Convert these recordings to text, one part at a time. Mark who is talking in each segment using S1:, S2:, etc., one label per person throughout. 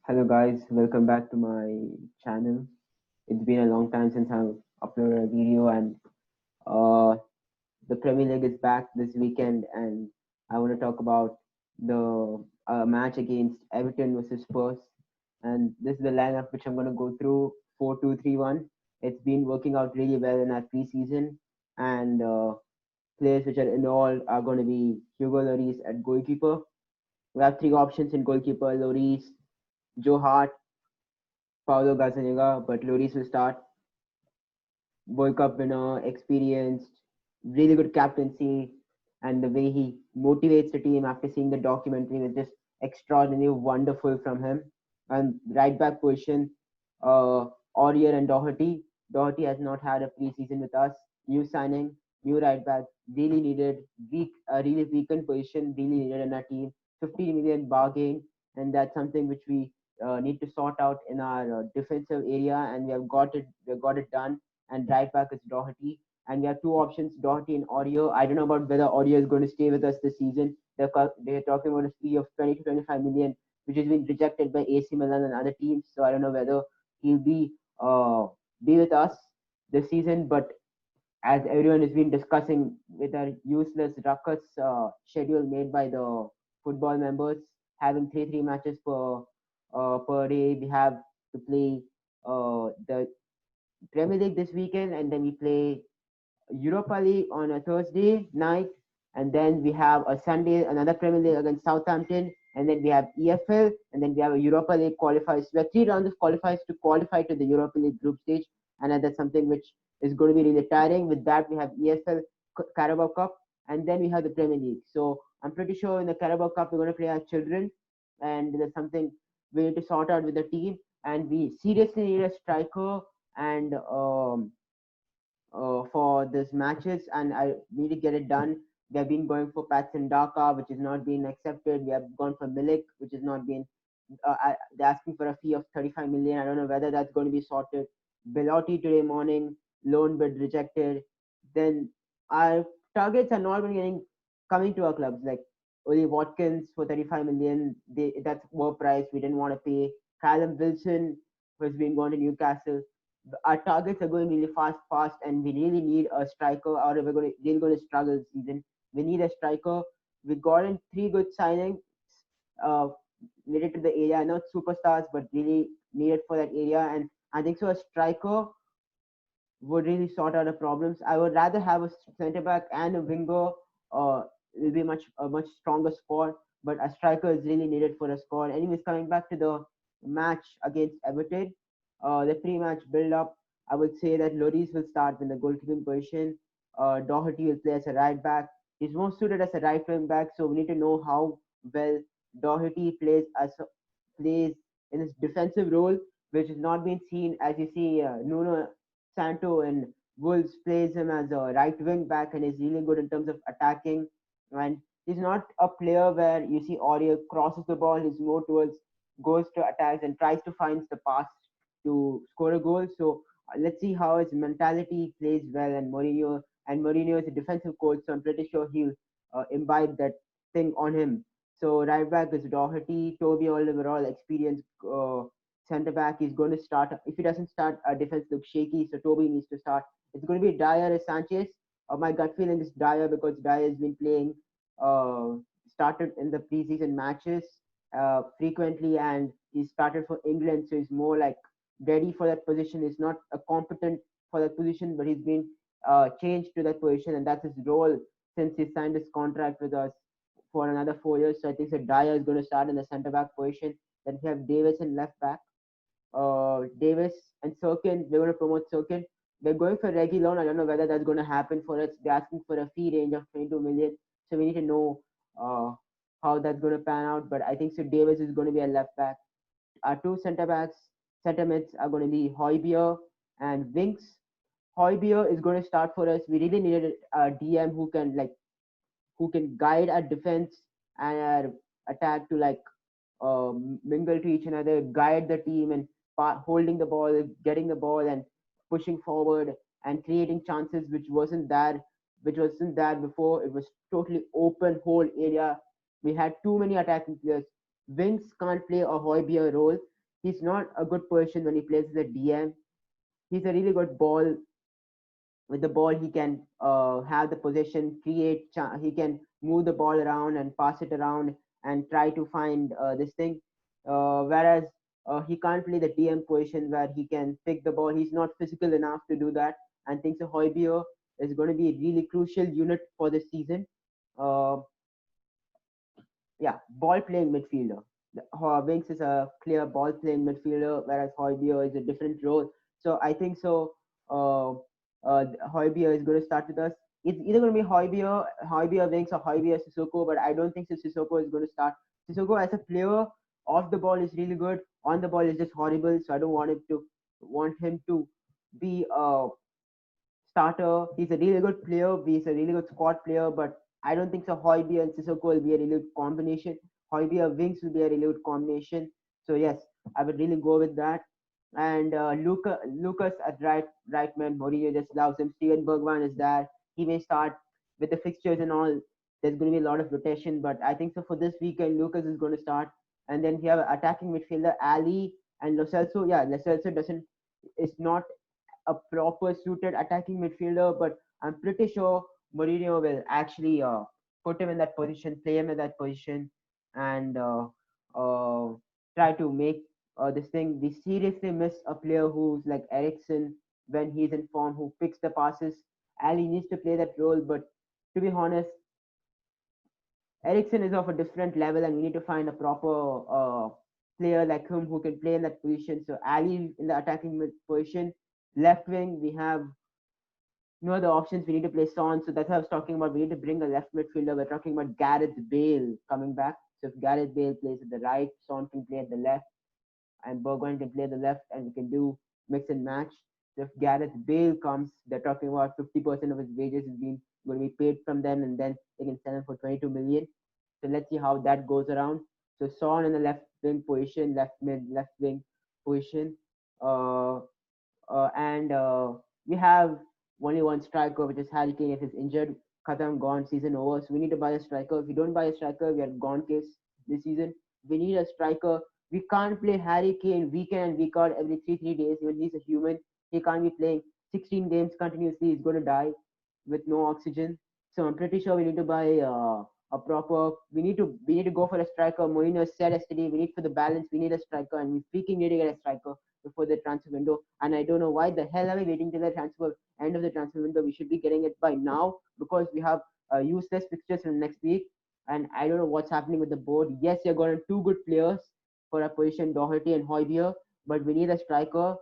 S1: Hello guys, welcome back to my channel. It's been a long time since I've uploaded a video and uh, the Premier League is back this weekend and I want to talk about the match against Everton versus Spurs. And this is the lineup which I'm going to go through 4-2-3-1. It's been working out really well in our preseason and players which are involved are going to be Hugo Lloris at goalkeeper. We have three options in goalkeeper: Lloris, Joe Hart, Paulo Gazzaniga, but Lloris will start. World Cup winner, experienced, really good captaincy, and the way he motivates the team after seeing the documentary was just extraordinarily wonderful from him. And right back position, Aurier and Doherty. Doherty has not had a preseason with us. New signing, new right back, really needed, really weakened position, really needed in our team. 50 million bargain, and that's something which we need to sort out in our defensive area, and we have got it. We have got it done. And right back is Doherty. And we have two options, Doherty and Aurier. I don't know about whether Aurier is going to stay with us this season. They're talking about a fee of 20 to 25 million, which has been rejected by AC Milan and other teams. So I don't know whether he'll be with us this season. But as everyone has been discussing with our useless ruckus schedule made by the football members, having three matches per day, we have to play the Premier League this weekend, and then we play Europa League on a Thursday night, and then we have a Sunday another Premier League against Southampton, and then we have EFL, and then we have a Europa League qualifiers. We have 3 rounds of qualifiers to qualify to the Europa League group stage, and that's something which is going to be really tiring. With that, we have EFL, Carabao Cup, and then we have the Premier League. So I'm pretty sure in the Carabao Cup we're going to play our children, and there's something we need to sort out with the team, and we seriously need a striker and for these matches, and I need to get it done. We have been going for Patson Daka, which is not being accepted. We have gone for Milik, which is not being. They're asking for a fee of 35 million. I don't know whether that's going to be sorted. Belotti today morning, loan bid rejected. Then our targets are not going getting coming to our clubs. Like Oli Watkins for 35 million. That's overpriced. We didn't want to pay. Callum Wilson, who's been going to Newcastle. Our targets are going really fast, and we really need a striker, or we're really going to struggle this season. We need a striker. We got in three good signings uh, related to the area, not superstars, but really needed for that area. And I think so. A striker would really sort out the problems. I would rather have a centre back and a winger. Will be a much stronger squad, but a striker is really needed for a squad. Anyways, coming back to the match against Everton, the pre-match build-up, I would say that Lloris will start in the goalkeeping position. Doherty will play as a right back. He's more suited as a right wing back, so we need to know how well Doherty plays in his defensive role, which has not been seen. As you see, Nuno Santo in Wolves plays him as a right wing back and is really good in terms of attacking. And he's not a player where you see Aurier crosses the ball. He's more towards goes to attacks and tries to find the pass to score a goal. So let's see how his mentality plays well. And Mourinho is a defensive coach, so I'm pretty sure he'll imbibe that thing on him. So right back is Doherty, Toby Alderweireld, experienced centre back. He's going to start. If he doesn't start, our defense looks shaky. So Toby needs to start. It's going to be Dyer as Sanchez. My gut feeling is Dyer because Dyer has been playing, uh, started in the preseason matches frequently, and he started for England, so he's more like ready for that position. He's not a competent for that position, but he's been changed to that position, and that's his role since he signed his contract with us for another 4 years. So I think that Dyer is going to start in the centre back position. Then we have Davis in left back. Davis and Sirkin, we're going to promote Sirkin. They're going for Reggie loan. I don't know whether that's going to happen for us. They're asking for a fee range of 22 million. So we need to know how that's going to pan out. But I think so. Davis is going to be a left back. Our two centre backs, centre mids are going to be Højbjerg and Winks. Højbjerg is going to start for us. We really needed a DM who can guide our defense and our attack to mingle to each another, guide the team, and holding the ball, getting the ball, and pushing forward and creating chances, which wasn't there before. It was totally open whole area. We had too many attacking players. Wings can't play a Højbjerg role. He's not a good person when he plays as a DM. He's a really good ball with the ball. He can have the possession, he can move the ball around and pass it around and try to find this thing. Whereas he can't play the DM position where he can pick the ball. He's not physical enough to do that. And thinks Højbjerg is going to be a really crucial unit for this season. Uh, yeah, ball playing midfielder. Winks is a clear ball playing midfielder, whereas Højbjerg is a different role. So I think so. Uh, Højbjerg is going to start with us. It's either going to be Højbjerg Winks, or Højbjerg Sissoko, but I don't think so Sissoko is going to start. Sissoko as a player off the ball is really good. On the ball is just horrible. So I don't want him to be starter. He's a really good player. He's a really good squad player, but I don't think so. Højbjerg and Sissoko will be a really good combination. Højbjerg Winks will be a really good combination. So yes, I would really go with that. And Lucas at right man, Mourinho just loves him. Steven Bergwijn is there. He may start with the fixtures and all. There's going to be a lot of rotation, but I think so for this weekend, Lucas is going to start. And then we have attacking midfielder Ali and Lo Celso. Yeah, Lo Celso doesn't is not a proper suited attacking midfielder, but I'm pretty sure Mourinho will actually put him in that position, play him in that position, and try to make this thing. We seriously miss a player who's like Ericsson when he's in form, who picks the passes. Ali needs to play that role, but to be honest, Ericsson is of a different level, and we need to find a proper player like him who can play in that position. So Ali in the attacking mid position, left wing we have no other options. We need to play Son. So that's what I was talking about. We need to bring a left midfielder. We're talking about Gareth Bale coming back. So if Gareth Bale plays at the right, Son can play at the left, and Bergwijn can play the left, and we can do mix and match. So if Gareth Bale comes, they're talking about 50% of his wages is being going to be paid from them, and then they can sell him for 22 million. So let's see how that goes around. So Son in the left wing position, left mid, left wing position. Uh, and we have only one striker, which is Harry Kane. If he's injured, Khatam gone, season over. So we need to buy a striker. If we don't buy a striker, we are gone case this season. We need a striker. We can't play Harry Kane week in and week out every three days. Even he's a human. He can't be playing 16 games continuously. He's going to die with no oxygen. So I'm pretty sure we need to buy a proper. We need to go for a striker. Mourinho said yesterday we need for the balance. We need a striker, and we freaking need to get a striker before the transfer window. And I don't know why the hell are we waiting till the transfer end of the transfer window. We should be getting it by now because we have useless fixtures from next week. And I don't know what's happening with the board. Yes, you're got two good players for a position, Doherty and Højbjerg, but we need a striker.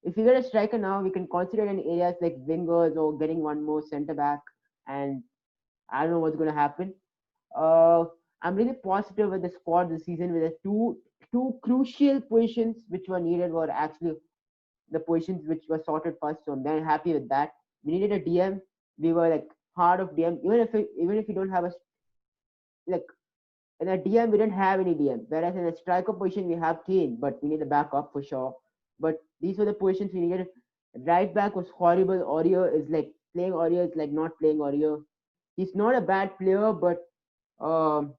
S1: If we get a striker now, we can consider in areas like wingers or getting one more centre back. And I don't know what's going to happen. Uh, I'm really positive with the squad this season with the two crucial positions which were needed were actually the positions which were sorted first. So I'm very happy with that. We needed a DM. We were like hard of DM. Even if you don't have a like in a DM, we didn't have any DM. Whereas in a striker position, we have Kane, but we need a backup for sure. But these were the positions we needed. Right back was horrible. Aurier is like playing Aurier is like not playing Aurier. He's not a bad player, but um,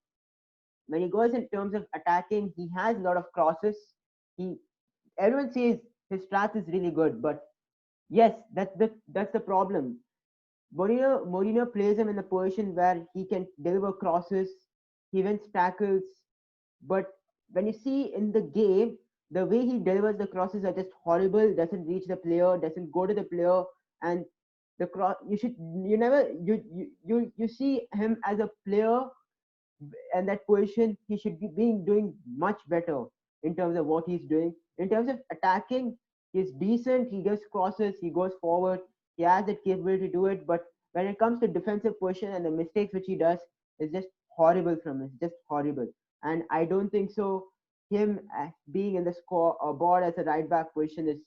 S1: when he goes in terms of attacking, he has a lot of crosses. He Everyone says his stats is really good, but yes, that's the problem. Mourinho plays him in a position where he can deliver crosses, he wins tackles, but when you see in the game, the way he delivers the crosses are just horrible. Doesn't reach the player, doesn't go to the player, and the cross. You never you see him as a player and that position, he should be being doing much better in terms of what he's doing. In terms of attacking, he's decent. He gives crosses. He goes forward. He has the capability to do it. But when it comes to defensive position and the mistakes which he does, it's just horrible from him. It's just horrible. And I don't think so. Him being in the score board as a right back position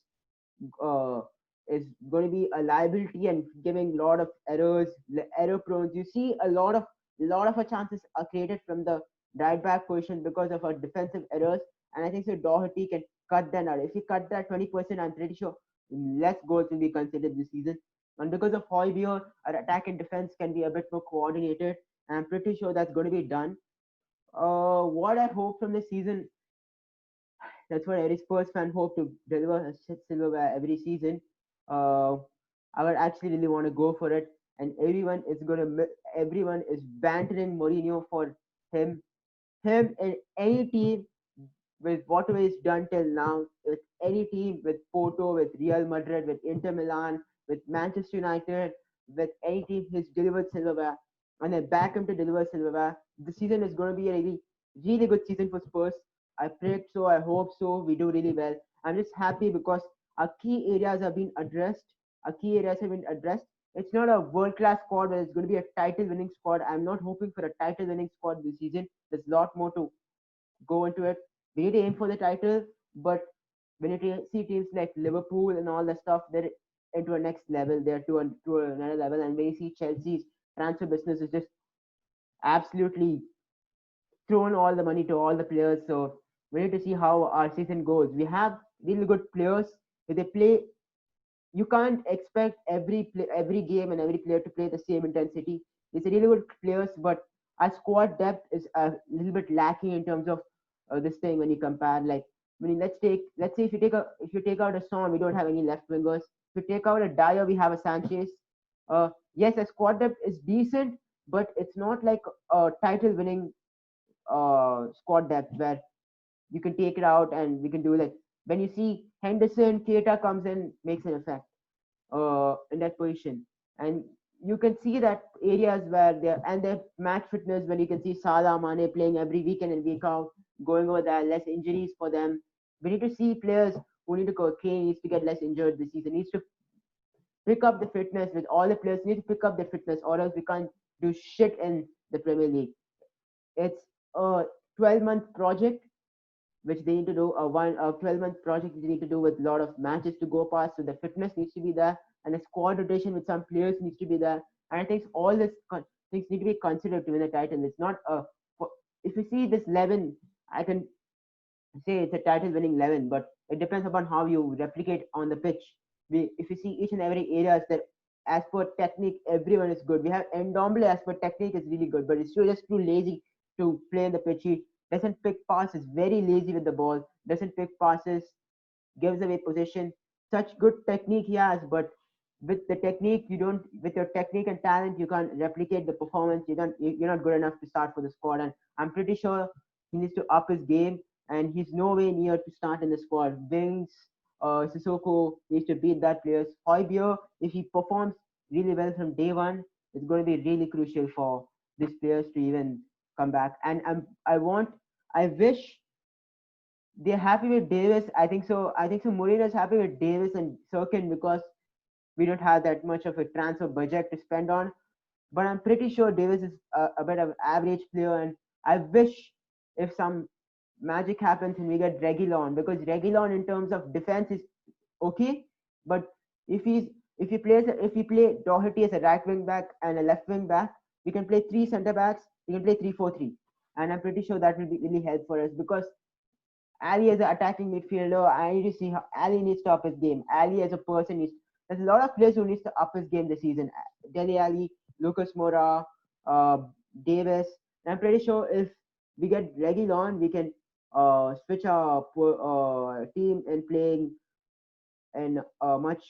S1: uh, is going to be a liability and giving a lot of errors, error prone. You see a lot of our chances are created from the right back position because of our defensive errors. And I think so Doherty can cut that out. If he cut that 20%, I'm pretty sure less goals will be considered this season. And because of Højbjerg, our attack and defense can be a bit more coordinated. And I'm pretty sure that's going to be done. What I hope from this season, That's what every Spurs fan hope to deliver a silverware every season. Uh, I would actually really want to go for it, and everyone is bantering Mourinho for him, him in any team with whatever he's done till now, with any team, with Porto, with Real Madrid, with Inter Milan, with Manchester United, with any team, he's delivered silverware, and I back him to deliver silverware. The season is going to be a really, really good season for Spurs. I prayed so, I hope so. We do really well. I'm just happy because our key areas have been addressed. Our key areas have been addressed. It's not a world class squad, but it's going to be a title winning squad. I'm not hoping for a title winning squad this season. There's a lot more to go into it. We need to aim for the title, but when you see teams like Liverpool and all that stuff, they're into a next level. They're to another level. And when you see Chelsea's transfer business is just absolutely thrown all the money to all the players. So we need to see how our season goes. We have really good players. If they play, you can't expect every game and every player to play the same intensity. It's a really good players, but our squad depth is a little bit lacking in terms of this thing when you compare. Like, I mean, let's say if you take out a Son, we don't have any left wingers. If you take out a Dyer, we have a Sanchez. Yes, the squad depth is decent, but it's not like a title winning squad depth where you can take it out and we can do like when you see Henderson, Keita comes in, makes an effect in that position. And you can see that areas where they're match fitness when you can see Salah, Mane playing every weekend and week out, going over there, less injuries for them. We need to see players who need to go. Kane needs to get less injured this season. Needs to pick up the fitness with all the players. Need to pick up the fitness, or else we can't do shit in the Premier League. It's a 12-month project which they need to do a 12-month project they need to do with a lot of matches to go past. So the fitness needs to be there, and a squad rotation with some players needs to be there. And I think all these things need to be considered to win a title. It's not a if you see this 11, I can say it's a title winning 11, but it depends upon how you replicate on the pitch. If you see each and every areas that as per technique, everyone is good. We have Endomble as per technique is really good, but it's still just too lazy to play in the pitch. He doesn't pick passes, very lazy with the ball, doesn't pick passes, gives away possession. Such good technique he has, but with the technique you don't with your technique and talent you can't replicate the performance. You're not good enough to start for the squad, and I'm pretty sure he needs to up his game, and he's no way near to start in the squad. Wings, Sissoko needs to beat that players. Hoybier, if he performs really well from day one, it's going to be really crucial for these players to even come back. And I wish they're happy with Davis. I think so. I think so. Mourinho is happy with Davis and Sirkin because we don't have that much of a transfer budget to spend on. But I'm pretty sure Davis is a bit of average player, and I wish if some magic happens and we get Reguilon, because Reguilon in terms of defense is okay, but if he's if we play Doherty as a right wing back and a left wing back, we can play three centre backs. We can play 3-4-3, and I'm pretty sure that will be really help for us because Ali as an attacking midfielder, I need to see how Ali needs to up his game. Ali as a person needs. There's a lot of players who needs to up his game this season. Dele Ali, Lucas Moura, uh, Davis. And I'm pretty sure if we get Reguilon, we can switch our team and playing in much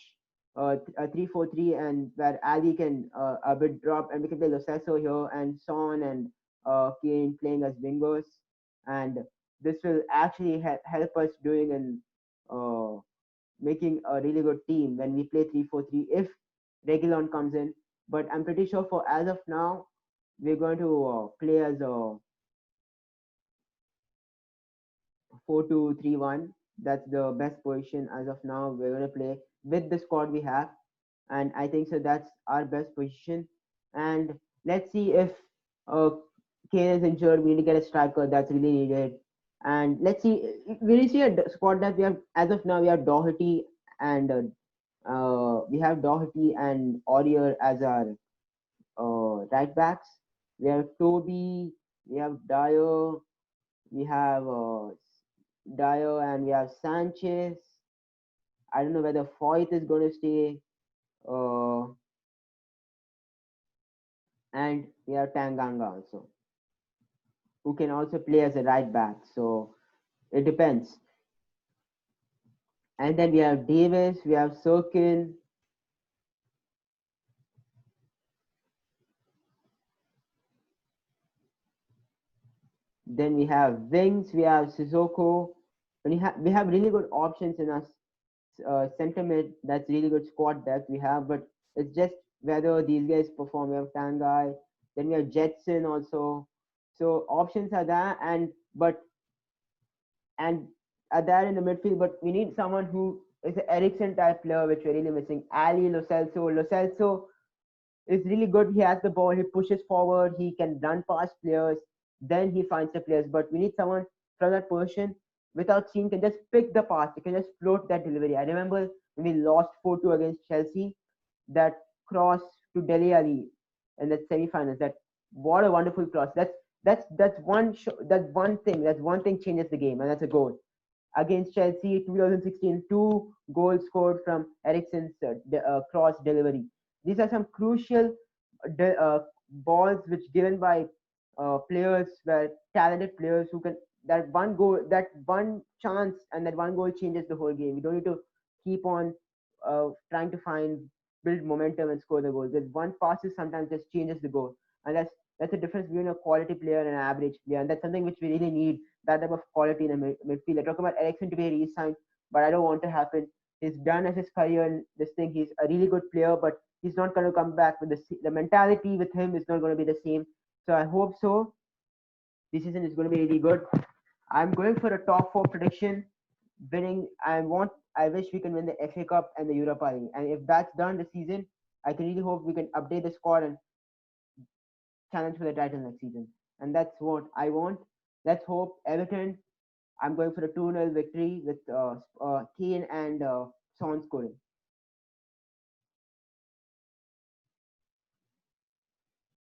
S1: a 3-4-3, and where Ali can a bit drop, and we can play Lo Celso here and Son and Kane playing as wingers, and this will actually help us doing and making a really good team when we play 3-4-3 if Reguilon comes in. But I'm pretty sure for as of now, we're going to play as a 4-2-3-1. That's the best position as of now. We're going to play with the squad we have, and I think so. That's our best position. And let's see if uh, Kane is injured. We need to get a striker. That's really needed. And let's see. We see a squad that we have as of now. We have Doherty and Aurier as our right backs. We have Toby. We have Dyer. We have Dyer, and we have Sanchez. I don't know whether Foyth is going to stay. Uh, and we have Tanganga also, who can also play as a right back. So it depends. And then we have Davis, we have Sirkin, then we have Wings, we have Sissoko. And we have really good options in our center mid. That's really good squad depth we have, but it's just whether these guys perform. We have Tangai, then we have Jetson also. So options are there, and are there in the midfield, but we need someone who is an Ericsson type player, which we're really missing. Ali Lo Celso. Lo Celso is really good. He has the ball, he pushes forward, he can run past players, then he finds the players. But we need someone from that position without seeing can just pick the pass, he can just float that delivery. I remember when we lost 4-2 against Chelsea, that cross to Dele Ali in the semi-finals. That what a wonderful cross. That's one thing changes the game, and that's a goal against Chelsea 2016. Two goals scored from Eriksen's cross delivery. These are some crucial balls which given by players, were talented players who can that one goal, that one chance, and that one goal changes the whole game. You don't need to keep on trying to build momentum and score the goal. That one passes sometimes just changes the goal, and that's the difference between a quality player and an average player, and that's something which we really need, that type of quality in the midfield. I talk about Ericsson to be re-signed, but I don't want to happen. He's done as his career in this thing. He's a really good player, but he's not going to come back with the mentality with him is not going to be the same. So I hope so. This season is going to be really good. I'm going for a top four prediction. Winning, I wish we can win the FA Cup and the Europa League. And if that's done this season, I can really hope we can update the squad and challenge for the title next season. And that's what I want. Let's hope Everton. I'm going for a 2-0 victory with Kane and Son scoring.